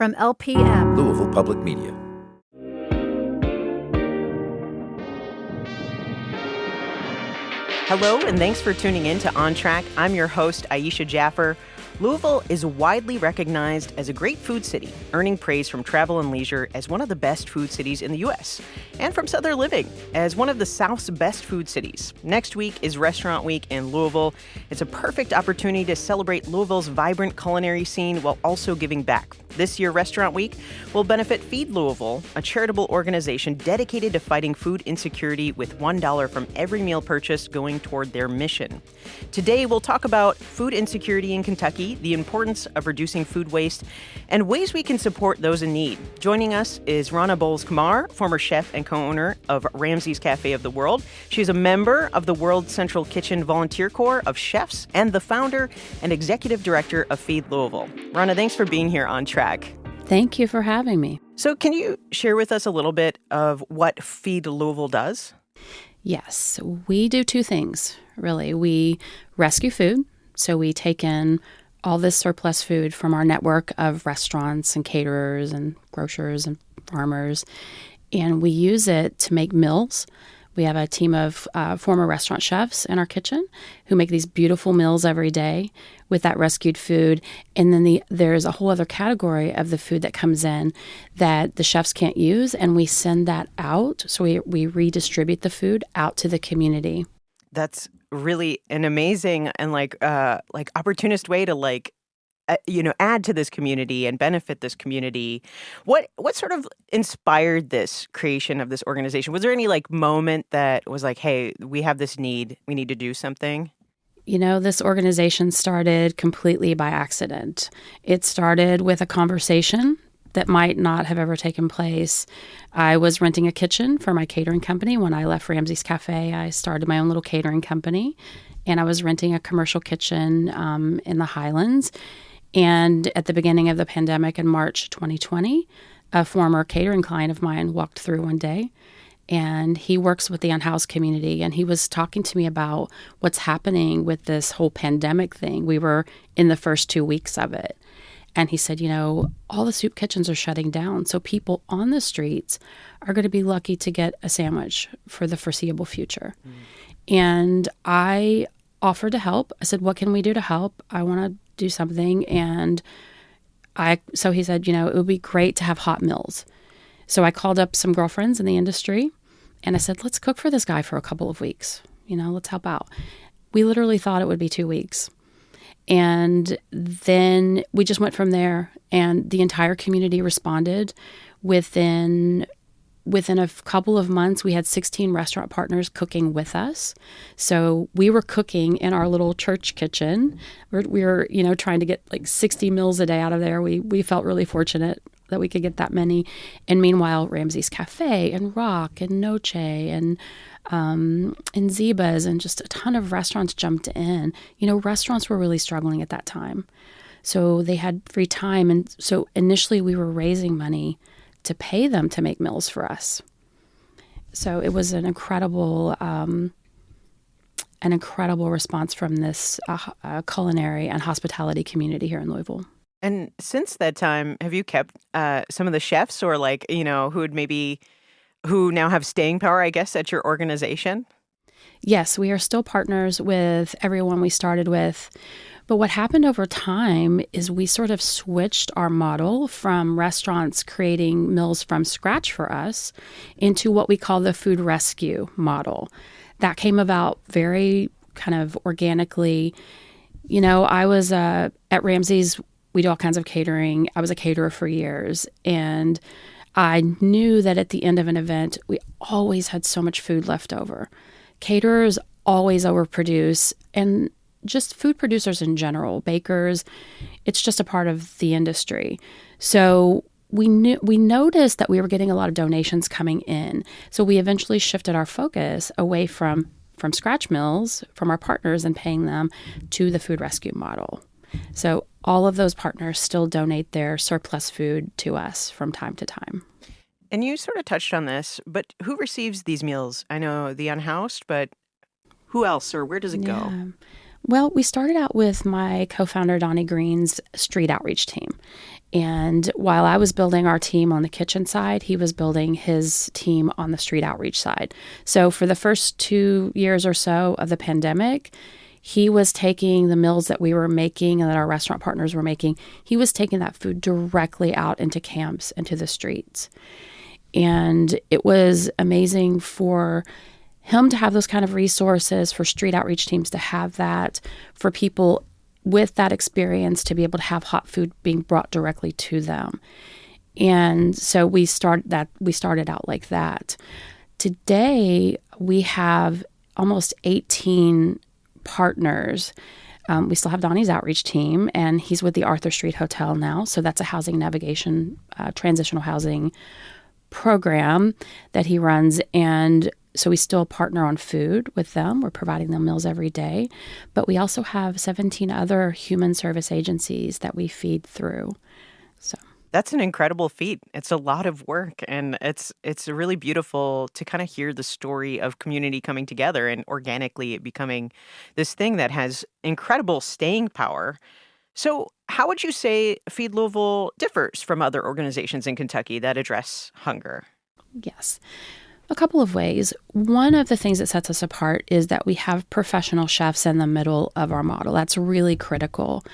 From LPM, Louisville Public Media. Hello, and thanks for tuning in to On Track. I'm your host, Aisha Jaffer. Louisville is widely recognized as a great food city, earning praise from Travel and Leisure as one of the best food cities in the U.S., and from Southern Living as one of the South's best food cities. Next week is Restaurant Week in Louisville. It's a perfect opportunity to celebrate Louisville's vibrant culinary scene while also giving back. This year, Restaurant Week will benefit Feed Louisville, a charitable organization dedicated to fighting food insecurity with $1 from every meal purchased going toward their mission. Today, we'll talk about food insecurity in Kentucky, the importance of reducing food waste, and ways we can support those in need. Joining us is Rhona Bowles Kamar, former chef and co-owner of Ramsay's Cafe of the World. She's a member of the World Central Kitchen Volunteer Corps of Chefs and the founder and executive director of Feed Louisville. Rhona, thanks for being here on Track. Thank you for having me. So can you share with us a little bit of what Feed Louisville does? Yes, we do two things, really. We rescue food, so we take in all this surplus food from our network of restaurants and caterers and grocers and farmers, and we use it to make meals. We have a team of former restaurant chefs in our kitchen who make these beautiful meals every day with that rescued food. And then there's a whole other category of the food that comes in that the chefs can't use, and we send that out. So we redistribute the food out to the community. That's really an amazing and opportunist way to add to this community and benefit this community. What sort of inspired this creation of this organization? Was there any moment that was like, hey, we have this need, we need to do something? This organization started completely by accident. It started with a conversation that might not have ever taken place. I was renting a kitchen for my catering company. When I left Ramsay's Cafe, I started my own little catering company, and I was renting a commercial kitchen in the Highlands. And at the beginning of the pandemic in March 2020, a former catering client of mine walked through one day, and he works with the unhoused community, and he was talking to me about what's happening with this whole pandemic thing. We were in the first 2 weeks of it. And he said, all the soup kitchens are shutting down, so people on the streets are going to be lucky to get a sandwich for the foreseeable future. And I offered to help. I said, what can we do to help? I want to do something. And so he said, it would be great to have hot meals. So I called up some girlfriends in the industry, and I said, let's cook for this guy for a couple of weeks. Let's help out. We literally thought it would be 2 weeks. And then we just went from there, and the entire community responded. Within a couple of months, we had 16 restaurant partners cooking with us. So we were cooking in our little church kitchen. We were trying to get 60 meals a day out of there. We felt really fortunate that we could get that many. And meanwhile, Ramsay's Cafe and Rock and Noche and Zebas and just a ton of restaurants jumped in. Restaurants were really struggling at that time. So they had free time. And so initially we were raising money to pay them to make meals for us. So it was an incredible response from this culinary and hospitality community here in Louisville. And since that time, have you kept some of the chefs or who now have staying power, I guess, at your organization? Yes, we are still partners with everyone we started with. But what happened over time is we sort of switched our model from restaurants creating meals from scratch for us into what we call the food rescue model. That came about very kind of organically. I was at Ramsay's. We do all kinds of catering. I was a caterer for years, and I knew that at the end of an event, we always had so much food left over. Caterers always overproduce, and just food producers in general, bakers, it's just a part of the industry. So we noticed that we were getting a lot of donations coming in. So we eventually shifted our focus away from scratch meals from our partners and paying them to the food rescue model. So all of those partners still donate their surplus food to us from time to time. And you sort of touched on this, but who receives these meals? I know the unhoused, but who else, or where does it go? Well, we started out with my co-founder Donnie Green's street outreach team. And while I was building our team on the kitchen side, he was building his team on the street outreach side. So for the first 2 years or so of the pandemic, he was taking the meals that we were making and that our restaurant partners were making, he was taking that food directly out into camps and to the streets. And it was amazing for him to have those kind of resources, for street outreach teams to have that, for people with that experience to be able to have hot food being brought directly to them. And so we started out like that. Today, we have almost 18 partners. We still have Donnie's outreach team, and he's with the Arthur Street Hotel now. So that's a housing navigation, transitional housing program that he runs. And so we still partner on food with them. We're providing them meals every day. But we also have 17 other human service agencies that we feed through. So That's an incredible feat. It's a lot of work, and it's really beautiful to kind of hear the story of community coming together and organically it becoming this thing that has incredible staying power. So, how would you say Feed Louisville differs from other organizations in Kentucky that address hunger? yes, a couple of ways. One of the things that sets us apart is that we have professional chefs in the middle of our model. That's really critical.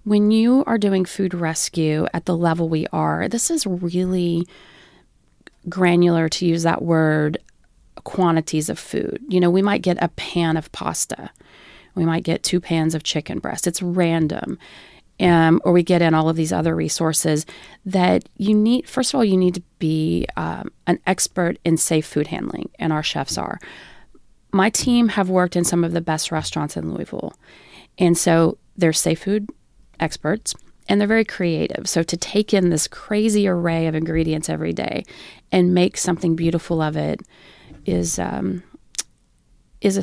When you are doing food rescue at the level we are, this is really granular, to use that word, quantities of food. You know, we might get a pan of pasta. We might get 2 pans of chicken breast. It's random. Or we get in all of these other resources that you need. First of all, you need to be an expert in safe food handling, and our chefs are. My team have worked in some of the best restaurants in Louisville. And so they're safe food experts, and they're very creative. So to take in this crazy array of ingredients every day and make something beautiful of it is a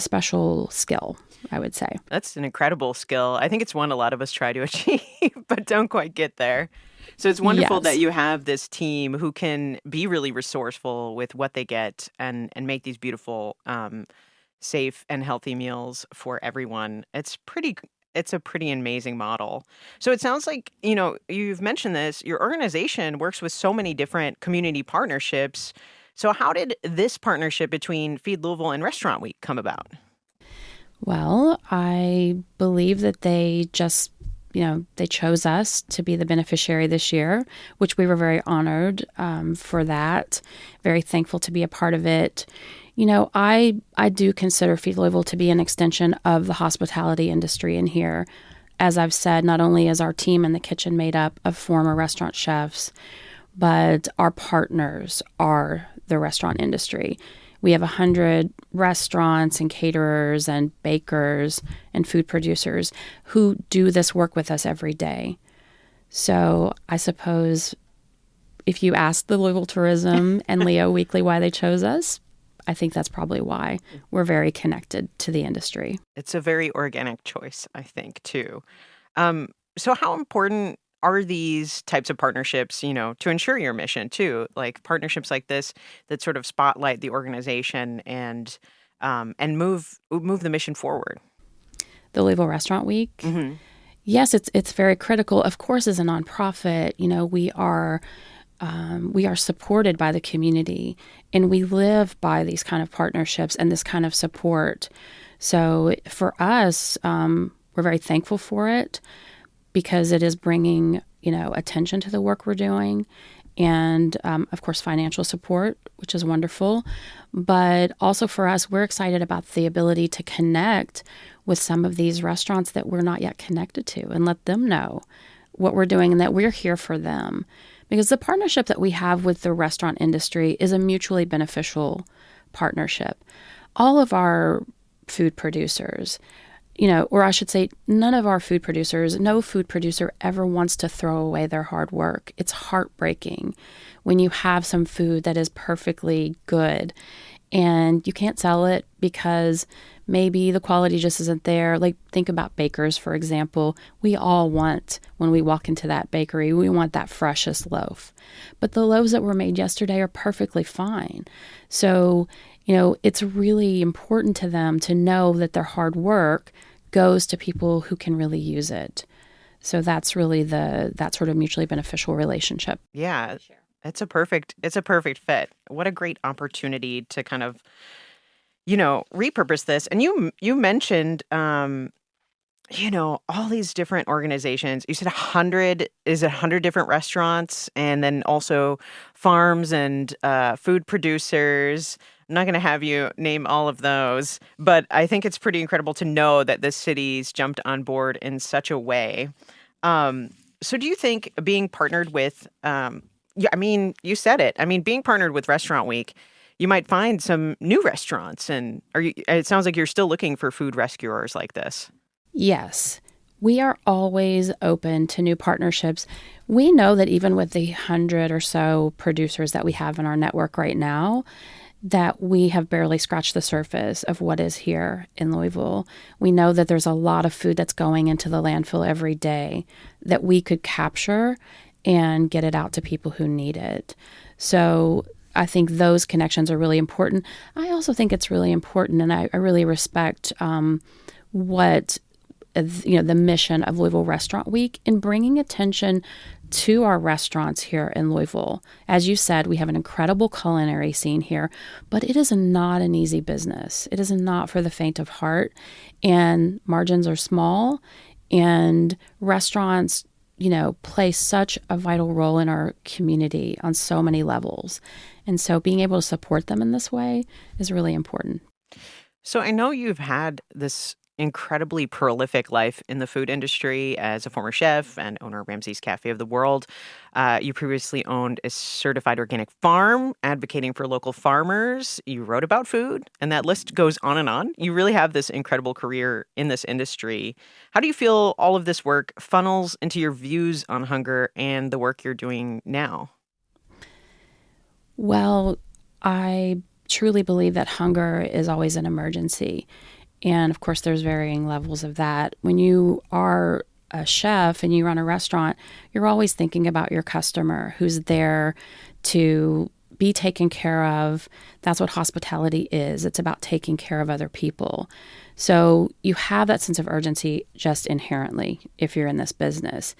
special skill, I would say. That's an incredible skill. I think it's one a lot of us try to achieve, but don't quite get there. So it's wonderful Yes. that you have this team who can be really resourceful with what they get and make these beautiful, safe and healthy meals for everyone. It's a pretty amazing model. So it sounds like, you've mentioned this, your organization works with so many different community partnerships. So how did this partnership between Feed Louisville and Restaurant Week come about? Well, I believe that they just, they chose us to be the beneficiary this year, which we were very honored for that, very thankful to be a part of it. I do consider Feed Louisville to be an extension of the hospitality industry in here. As I've said, not only is our team in the kitchen made up of former restaurant chefs, but our partners are the restaurant industry. We have 100 restaurants and caterers and bakers and food producers who do this work with us every day. So I suppose if you ask the Louisville Tourism and Leo Weekly why they chose us, I think that's probably why. We're very connected to the industry. It's a very organic choice, I think, too. So how important are these types of partnerships, to ensure your mission too? Like partnerships like this that sort of spotlight the organization and move the mission forward. The Louisville Restaurant Week. Mm-hmm. Yes, it's very critical. Of course, as a nonprofit, we are supported by the community, and we live by these kind of partnerships and this kind of support. So for us, we're very thankful for it, because it is bringing, attention to the work we're doing, and of course, financial support, which is wonderful. But also for us, we're excited about the ability to connect with some of these restaurants that we're not yet connected to, and let them know what we're doing and that we're here for them. Because the partnership that we have with the restaurant industry is a mutually beneficial partnership. All of our food producers, or I should say, none of our food producers, no food producer ever wants to throw away their hard work. It's heartbreaking when you have some food that is perfectly good and you can't sell it because maybe the quality just isn't there. Like, think about bakers, for example. We all want, when we walk into that bakery, we want that freshest loaf. But the loaves that were made yesterday are perfectly fine. So, it's really important to them to know that their hard work goes to people who can really use it. So that's really that sort of mutually beneficial relationship. Yeah, it's a perfect fit. What a great opportunity to kind of, repurpose this. And you mentioned, all these different organizations. You said 100, is it 100 different restaurants and then also farms and food producers? I'm not going to have you name all of those, but I think it's pretty incredible to know that this city's jumped on board in such a way. So do you think being partnered with, yeah, I mean, you said it. I mean, being partnered with Restaurant Week, you might find some new restaurants, and it sounds like you're still looking for food rescuers like this. Yes, we are always open to new partnerships. We know that even with the 100 or so producers that we have in our network right now, that we have barely scratched the surface of what is here in Louisville. We know that there's a lot of food that's going into the landfill every day that we could capture and get it out to people who need it. So I think those connections are really important. I also think it's really important, and I really respect what the mission of Louisville Restaurant Week in bringing attention to our restaurants here in Louisville. As you said, we have an incredible culinary scene here, but it is not an easy business. It is not for the faint of heart, and margins are small, and restaurants, play such a vital role in our community on so many levels. And so being able to support them in this way is really important. So I know you've had this incredibly prolific life in the food industry as a former chef and owner of Ramsey's Cafe of the World. You previously owned a certified organic farm, advocating for local farmers. You wrote about food, and that list goes on and on. You really have this incredible career in this industry. How do you feel all of this work funnels into your views on hunger and the work you're doing now? Well, I truly believe that hunger is always an emergency. And of course, there's varying levels of that. When you are a chef and you run a restaurant, you're always thinking about your customer who's there to be taken care of. That's what hospitality is. It's about taking care of other people. So you have that sense of urgency just inherently if you're in this business.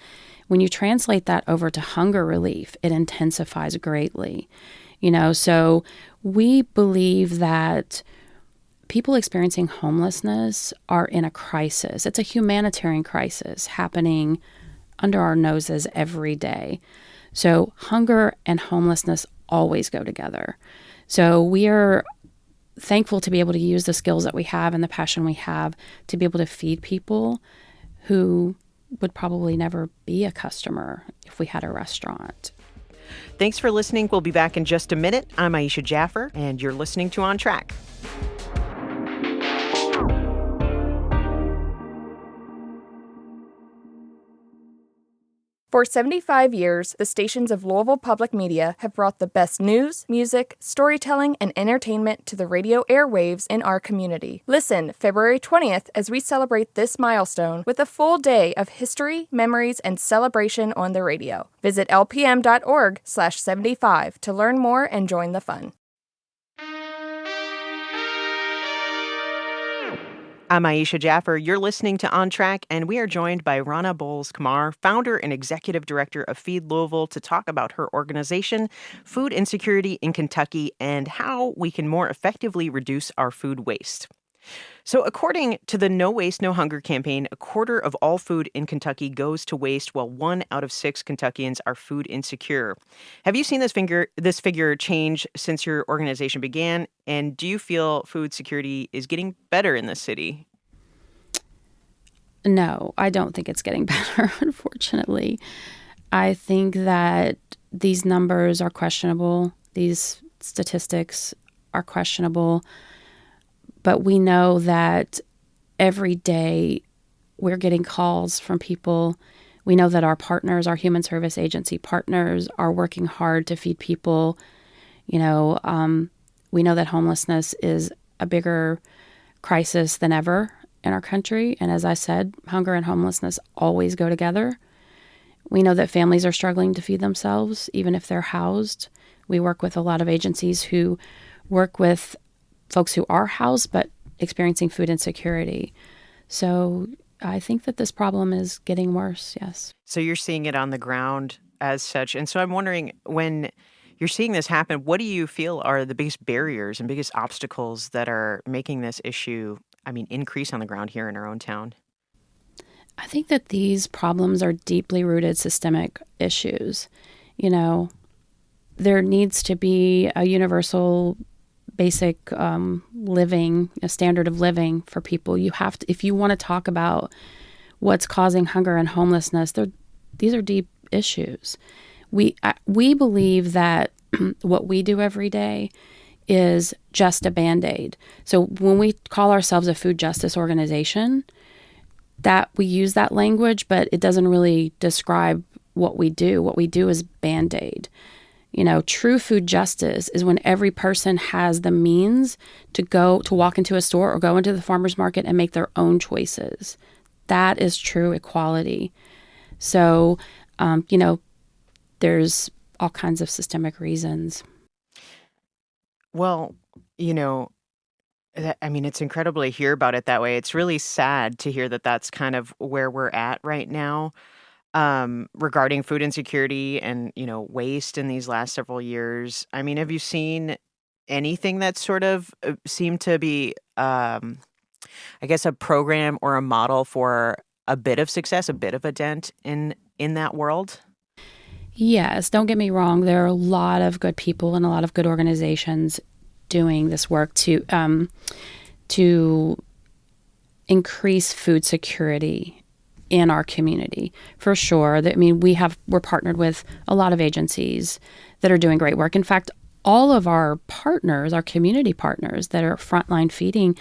When you translate that over to hunger relief, it intensifies greatly. So we believe that people experiencing homelessness are in a crisis. It's a humanitarian crisis happening under our noses every day. So hunger and homelessness always go together. So we are thankful to be able to use the skills that we have and the passion we have to be able to feed people who would probably never be a customer if we had a restaurant. Thanks for listening. We'll be back in just a minute. I'm Aisha Jaffer, and you're listening to On Track. For 75 years, the stations of Louisville Public Media have brought the best news, music, storytelling, and entertainment to the radio airwaves in our community. Listen February 20th as we celebrate this milestone with a full day of history, memories, and celebration on the radio. Visit lpm.org/75 to learn more and join the fun. I'm Aisha Jaffer. You're listening to On Track, and we are joined by Rhona Bowles Kamar, founder and executive director of Feed Louisville, to talk about her organization, Food Insecurity in Kentucky, and how we can more effectively reduce our food waste. So according to the No Waste, No Hunger campaign, a quarter of all food in Kentucky goes to waste, while 1 out of 6 Kentuckians are food insecure. Have you seen this figure change since your organization began? And do you feel food security is getting better in this city? No, I don't think it's getting better, unfortunately. I think that these numbers are questionable. These statistics are questionable. But we know that every day we're getting calls from people. We know that our partners, our human service agency partners, are working hard to feed people. We know that homelessness is a bigger crisis than ever in our country. And as I said, hunger and homelessness always go together. We know that families are struggling to feed themselves, even if they're housed. We work with a lot of agencies who work with folks who are housed but experiencing food insecurity. So I think that this problem is getting worse, yes. So you're seeing it on the ground as such. And so I'm wondering, when you're seeing this happen, what do you feel are the biggest barriers and biggest obstacles that are making this issue, increase on the ground here in our own town? I think that these problems are deeply rooted systemic issues. You know, there needs to be a universal basic living, a standard of living for people. You have to, if you want to talk about what's causing hunger and homelessness, these are deep issues. We believe that what we do every day is just a Band-Aid. So when we call ourselves a food justice organization, that we use that language, but it doesn't really describe what we do. What we do is Band-Aid. You know, true food justice is when every person has the means to walk into a store or go into the farmer's market and make their own choices. That is true equality. So, there's all kinds of systemic reasons. Well, it's incredible to hear about it that way. It's really sad to hear that that's kind of where we're at right now, regarding food insecurity and, waste in these last several years. Have you seen anything that sort of seemed to be, a program or a model for a bit of success, a bit of a dent in that world? Yes, don't get me wrong. There are a lot of good people and a lot of good organizations doing this work to increase food security in our community, for sure. We're partnered with a lot of agencies that are doing great work. In fact, all of our partners, our community partners that are frontline feeding,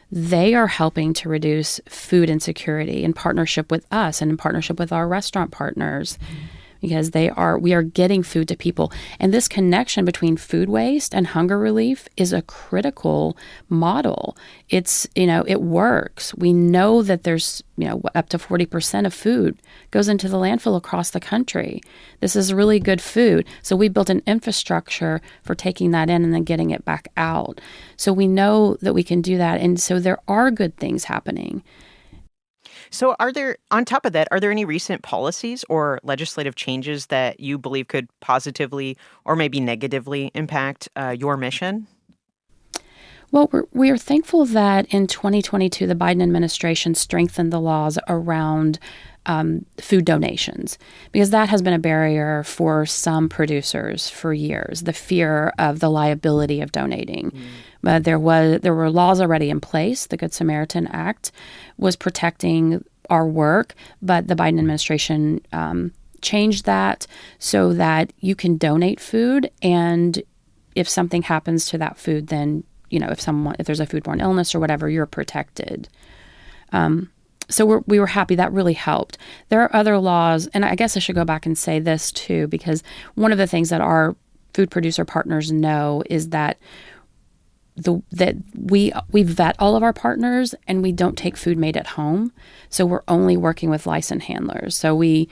they are helping to reduce food insecurity in partnership with us and in partnership with our restaurant partners. Because we are getting food to people. And this connection between food waste and hunger relief is a critical model. It works. We know that there's, up to 40% of food goes into the landfill across the country. This is really good food. So we built an infrastructure for taking that in and then getting it back out. So we know that we can do that. And so there are good things happening. So on top of that, are there any recent policies or legislative changes that you believe could positively or maybe negatively impact your mission? Well, we are thankful that in 2022, the Biden administration strengthened the laws around food donations, because that has been a barrier for some producers for years, the fear of the liability of donating. But there were laws already in place. The Good Samaritan Act was protecting our work, but the Biden administration changed that so that you can donate food, and if something happens to that food, then if there's a foodborne illness or whatever, you're protected. So we were happy. That really helped. There are other laws, and I guess I should go back and say this too, because one of the things that our food producer partners know is that we vet all of our partners, and we don't take food made at home. So we're only working with licensed handlers. So we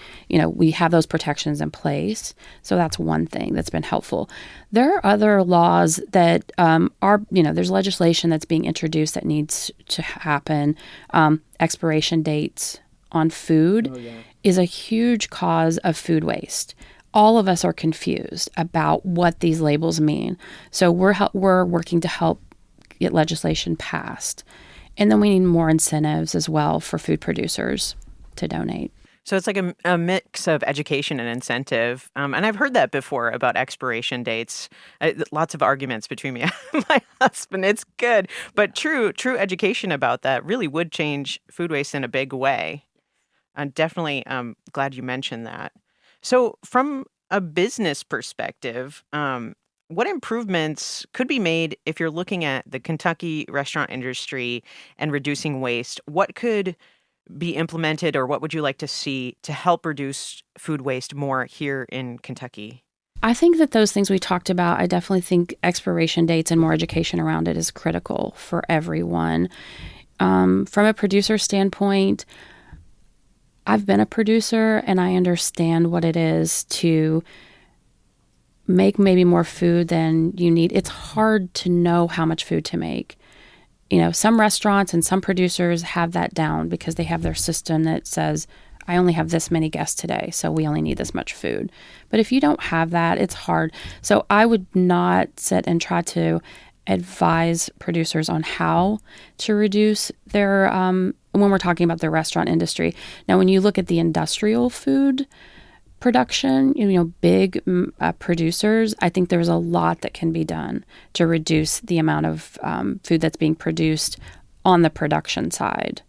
have those protections in place. So that's one thing that's been helpful. There are other laws that there's legislation that's being introduced that needs to happen. Expiration dates on food is a huge cause of food waste. All of us are confused about what these labels mean. So we're working to help get legislation passed. And then we need more incentives as well for food producers to donate. So it's like a mix of education and incentive. And I've heard that before about expiration dates. Lots of arguments between me and my husband. It's good. But true education about that really would change food waste in a big way. I'm definitely glad you mentioned that. So from a business perspective, what improvements could be made if you're looking at the Kentucky restaurant industry and reducing waste? What could be implemented, or what would you like to see to help reduce food waste more here in Kentucky? I think that those things we talked about, I definitely think expiration dates and more education around it is critical for everyone. From a producer standpoint, I've been a producer and I understand what it is to make maybe more food than you need. It's hard to know how much food to make. some restaurants and some producers have that down because they have their system that says, I only have this many guests today, so we only need this much food. But if you don't have that, it's hard. So I would not sit and try to advise producers on how to reduce their, when we're talking about the restaurant industry. Now, when you look at the industrial food production, big producers, I think there's a lot that can be done to reduce the amount of food that's being produced on the production side.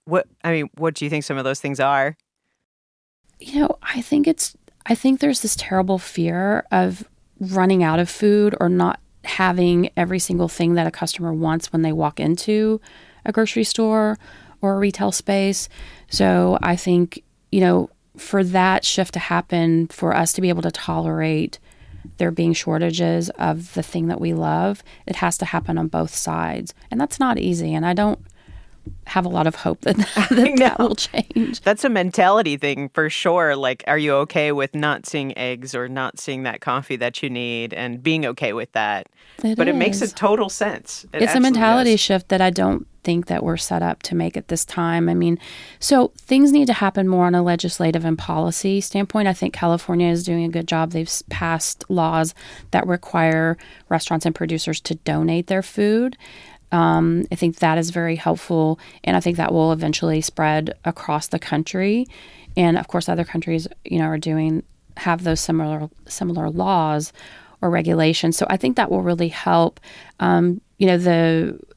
What do you think some of those things are? I think there's this terrible fear of running out of food or not having every single thing that a customer wants when they walk into a grocery store or a retail space. So I think, for that shift to happen, for us to be able to tolerate there being shortages of the thing that we love, it has to happen on both sides. And that's not easy. And I don't have a lot of hope that that will change. That's a mentality thing for sure. Like, are you okay with not seeing eggs or not seeing that coffee that you need and being okay with that? It makes a total sense. It's a mentality shift that I don't think that we're set up to make at this time. So things need to happen more on a legislative and policy standpoint. I think California is doing a good job. They've passed laws that require restaurants and producers to donate their food. I think that is very helpful, and I think that will eventually spread across the country. And of course, other countries, have those similar laws or regulations. So I think that will really help.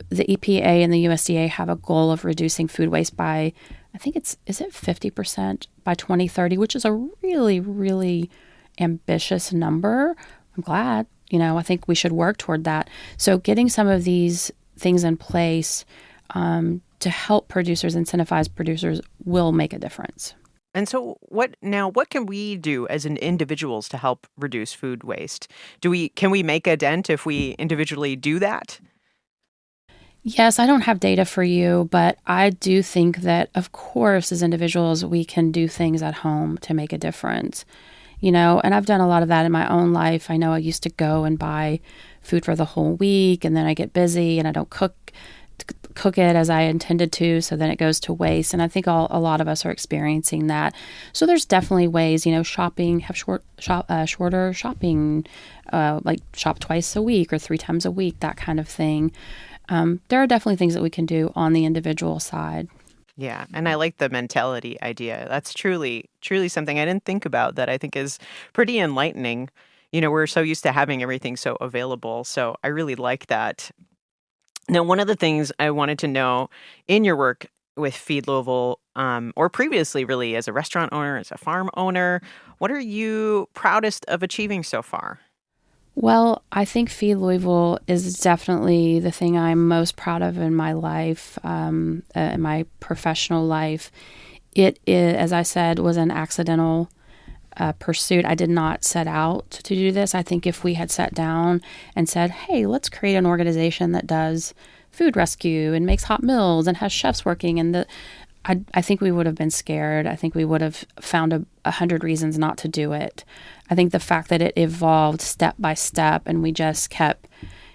The EPA and the USDA have a goal of reducing food waste by, I think is it 50% by 2030, which is a really, really ambitious number. I'm glad, I think we should work toward that. So getting some of these things in place to help producers, incentivize producers, will make a difference. And so what can we do as individuals to help reduce food waste? Can we make a dent if we individually do that? Yes, I don't have data for you, but I do think that, of course, as individuals, we can do things at home to make a difference. And I've done a lot of that in my own life. I know I used to go and buy food for the whole week, and then I get busy and I don't cook it as I intended to, so then it goes to waste. And I think a lot of us are experiencing that. So there's definitely ways, shopping, have shorter shopping, like shop twice a week or 3 times a week, that kind of thing. There are definitely things that we can do on the individual side. Yeah, and I like the mentality idea. That's truly something I didn't think about that I think is pretty enlightening. We're so used to having everything so available, so I really like that. Now, one of the things I wanted to know in your work with Feed Louisville, or previously really as a restaurant owner, as a farm owner, what are you proudest of achieving so far? Well, I think Feed Louisville is definitely the thing I'm most proud of in my life, in my professional life. It is, as I said, was an accidental pursuit. I did not set out to do this. I think if we had sat down and said, hey, let's create an organization that does food rescue and makes hot meals and has chefs working, and I think we would have been scared. I think we would have found 100 reasons not to do it. I think the fact that it evolved step by step and we just kept,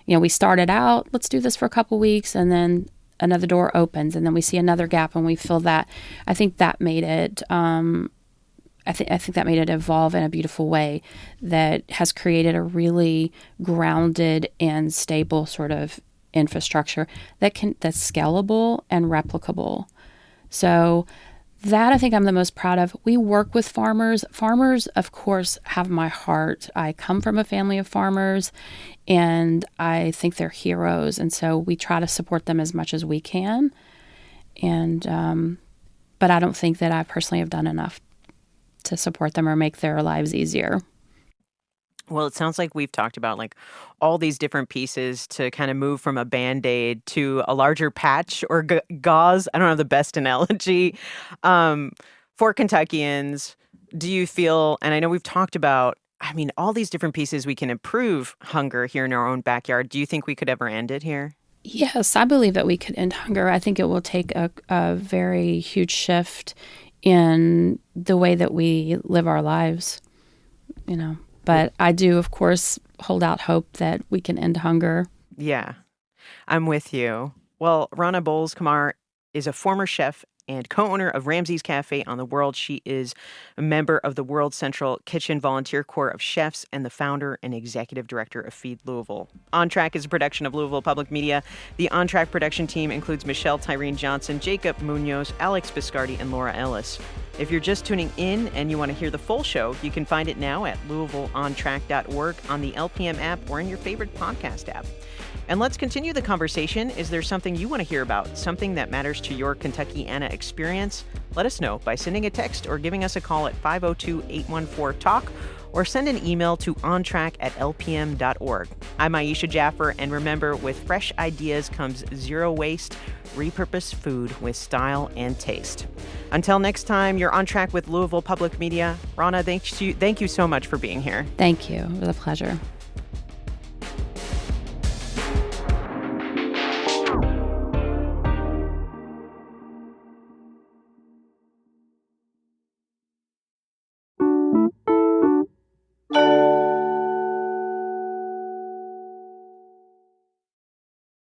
we started out, let's do this for a couple weeks, and then another door opens and then we see another gap and we fill that. I think that made it, I think that made it evolve in a beautiful way that has created a really grounded and stable sort of infrastructure that's scalable and replicable. So that I think I'm the most proud of. We work with farmers. Farmers, of course, have my heart. I come from a family of farmers, and I think they're heroes. And so we try to support them as much as we can. And but I don't think that I personally have done enough to support them or make their lives easier. Well, it sounds like we've talked about like all these different pieces to kind of move from a Band-Aid to a larger patch or gauze. I don't have the best analogy. For Kentuckians, do you feel, and I know we've talked about, all these different pieces we can improve hunger here in our own backyard. Do you think we could ever end it here? Yes, I believe that we could end hunger. I think it will take a very huge shift in the way that we live our lives, But I do, of course, hold out hope that we can end hunger. Yeah. I'm with you. Well, Rhona Bowles Kamar is a former chef and co-owner of Ramsey's Cafe on the World. She is a member of the World Central Kitchen Volunteer Corps of Chefs and the founder and executive director of Feed Louisville. On Track is a production of Louisville Public Media. The On Track production team includes Michelle Tyreen Johnson, Jacob Munoz, Alex Biscardi, and Laura Ellis. If you're just tuning in and you want to hear the full show, you can find it now at LouisvilleOnTrack.org, on the LPM app, or in your favorite podcast app. And let's continue the conversation. Is there something you want to hear about, something that matters to your Kentuckiana experience? Let us know by sending a text or giving us a call at 502-814-TALK, or send an email to ontrack@lpm.org. I'm Aisha Jaffer, and remember, with fresh ideas comes zero waste. Repurpose food with style and taste. Until next time, you're on track with Louisville Public Media. Rhona, thank you so much for being here. Thank you. It was a pleasure.